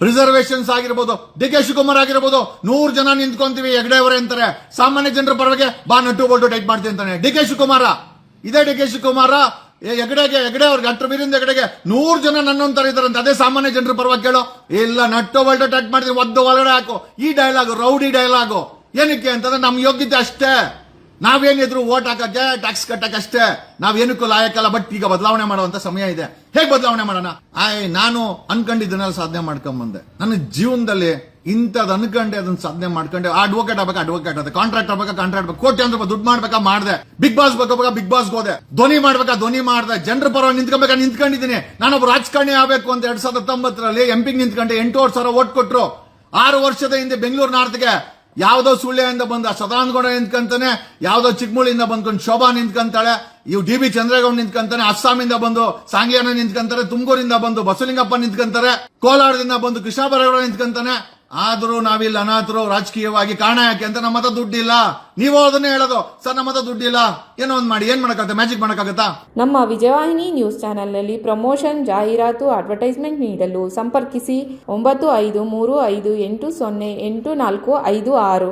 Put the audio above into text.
Reservations ಆಗಿರ್ಬೋದು, D K Shivakumar ಆಗಿರ್ಬೋದು, 100 ಜನ ನಿಂತ್ಕೊಂತೀವಿ ಹೆಗಡೆ ಅವರೇ ಅಂತಾರೆ. ಸಾಮಾನ್ಯ ಜನರ ಪರವಾಗಿ ಬಾ ನಟ್ಟು ಬೋಲ್ಟು ಟೈಟ್ ಮಾಡ್ತೀನಿ ಅಂತಾನೆ ಡಿ ಕೆ ಶಿವಕುಮಾರ. ಇದೇ ಡಿ ಕೆ ಶಿವಕುಮಾರ ಹೆಗಡೆ ಅವ್ರಿಗೆ ಡಾಕ್ಟರ್ ವೀರೇಂದ್ರ ಹೆಗಡೆಗೆ 100 ಜನ ನನ್ನೊಂತರ ಇದಾರಂತೆ. ಅದೇ ಸಾಮಾನ್ಯ ಜನರ ಪರವಾಗಿ ಕೇಳೋ, ಇಲ್ಲ ನಟ್ಟು ಬೋಲ್ಟು ಟೈಟ್ ಮಾಡ್ತೀನಿ, ಒದ್ದು ಒಳಗಡೆ ಹಾಕು. ಈ ಡೈಲಾಗು ರೌಡಿ ಡೈಲಾಗು. ಏನಕ್ಕೆ ಅಂತಂದ್ರೆ ನಮ್ ಯೋಗ್ಯತೆ ಅಷ್ಟೇ. ನಾವೇನಿದ್ರು ಓಟ್ ಹಾಕಕ್ಕೆ, ಟ್ಯಾಕ್ಸ್ ಕಟ್ಟಕ್ಕೆ ಅಷ್ಟೇ. ನಾವೇನಕ್ಕೂ ಲಾಯಕಲ್ಲ. ಬಟ್ ಈಗ ಬದಲಾವಣೆ ಮಾಡುವಂತ ಸಮಯ ಇದೆ. ಹೇಗೆ ಬದಲಾವಣೆ ಮಾಡೋಣ? ನಾನು ಅನ್ಕೊಂಡಿದ್ದನ್ನೆಲ್ಲ ಸಾಧನೆ ಮಾಡ್ಕೊಂಡ್ ಬಂದೆ. ನನ್ನ ಜೀವನದಲ್ಲಿ ಇಂಥದ್ದು ಅನ್ಕೊಂಡೆ ಅದನ್ನ ಸಾಧನೆ ಮಾಡ್ಕೊಂಡೆ. ಅಡ್ವೊಕೇಟ್ ಆಗ್ಬೇಕಾ ಅಡ್ವೊಕೇಟ್ ಅದ, ಕಾಂಟ್ರಾಕ್ಟ್ ಆಗ್ಬೇಕಾ ಕಾಂಟ್ರಾಕ್ಟ್ ಬೇಕು, ಕೋಟ್ಯಾಂತರ ರೂಪಾಯಿ ದುಡ್ಡು ಮಾಡ್ಬೇಕಾ ಮಾಡಿದೆ, ಬಿಗ್ ಬಾಸ್ ಬೇಕಾ ಬಿಗ್ ಬಾಸ್ ಹೋದೆ, ಧ್ವನಿ ಮಾಡ್ಬೇಕಾ ಧ್ವನಿ ಮಾಡಿದೆ, ಜನರ ಪರವಾಗಿ ನಿಂತ್ಕೊಬೇಕಾ ನಿಂತ್ಕೊಂಡಿದ್ದೀನಿ. ನಾನೊಬ್ಬ ರಾಜಕಾರಣಿ ಆಗ್ಬೇಕು ಅಂತ 2019 ಎಂಪಿಗೆ ನಿಂತ್ಕೊಂಡೆ. 8,000 ಓಟ್ ಕೊಟ್ರು. 6 ವರ್ಷದ ಹಿಂದೆ ಬೆಂಗಳೂರು ನಾರ್ತ್ಗೆ ಯಾವ್ದೋ ಸುಳ್ಳಿಯಿಂದ ಬಂದ ಸದಾನಗೌಡ ನಿಂತ್ಕಂತಾನೆ, ಯಾವ್ದೋ ಚಿಕ್ಕಮೂಳಿಯಿಂದ ಬಂದ್ಕೊಂಡು ಶೋಭಾ ನಿಂತ್ಕಂತಾಳೆ, ಇವ್ DB ಚಂದ್ರೇಗೌಡ ನಿಂತ್ಕಂತಾನೆ, ಅಸ್ಸಾಮಿಂದ ಬಂದು ಸಾಂಗ್ಲಿಯಾನ ನಿಂತ್ಕಂತಾರೆ, ತುಮಕೂರಿಂದ ಬಂದು ಬಸವಲಿಂಗಪ್ಪ ನಿಂತ್ಕಂತಾರೆ, ಕೋಲಾರದಿಂದ ಬಂದು ಕೃಷ್ಣ ಬರೇಗೌಡ ನಿಂತ್ಕಂತಾನೆ. ಆದ್ರೂ ನಾವಿಲ್ಲಿ ಅನಾಥರು ರಾಜಕೀಯವಾಗಿ. ಕಾರಣ ಯಾಕೆ ಅಂತ ನಮ್ಮ ಹತ್ರ ದುಡ್ಡಿಲ್ಲ. ನೀವು ಅದನ್ನೇ ಹೇಳೋದು, ಸರ್ ನಮ್ಮ ಹತ್ರ ದುಡ್ಡಿಲ್ಲ, ಏನೋ ಒಂದ್ ಮಾಡಿ. ಏನ್ ಮಾಡಕ್ಕಾಗತ್ತೆ? ಮ್ಯಾಜಿಕ್ ಮಾಡಕ್ಕಾಗತ್ತಾ? ನಮ್ಮ ವಿಜಯವಾಹಿನಿ ನ್ಯೂಸ್ ಚಾನೆಲ್ನಲ್ಲಿ ಪ್ರಮೋಷನ್, ಜಾಹೀರಾತು, ಅಡ್ವರ್ಟೈಸ್ಮೆಂಟ್ ನೀಡಲು ಸಂಪರ್ಕಿಸಿ 9535808456.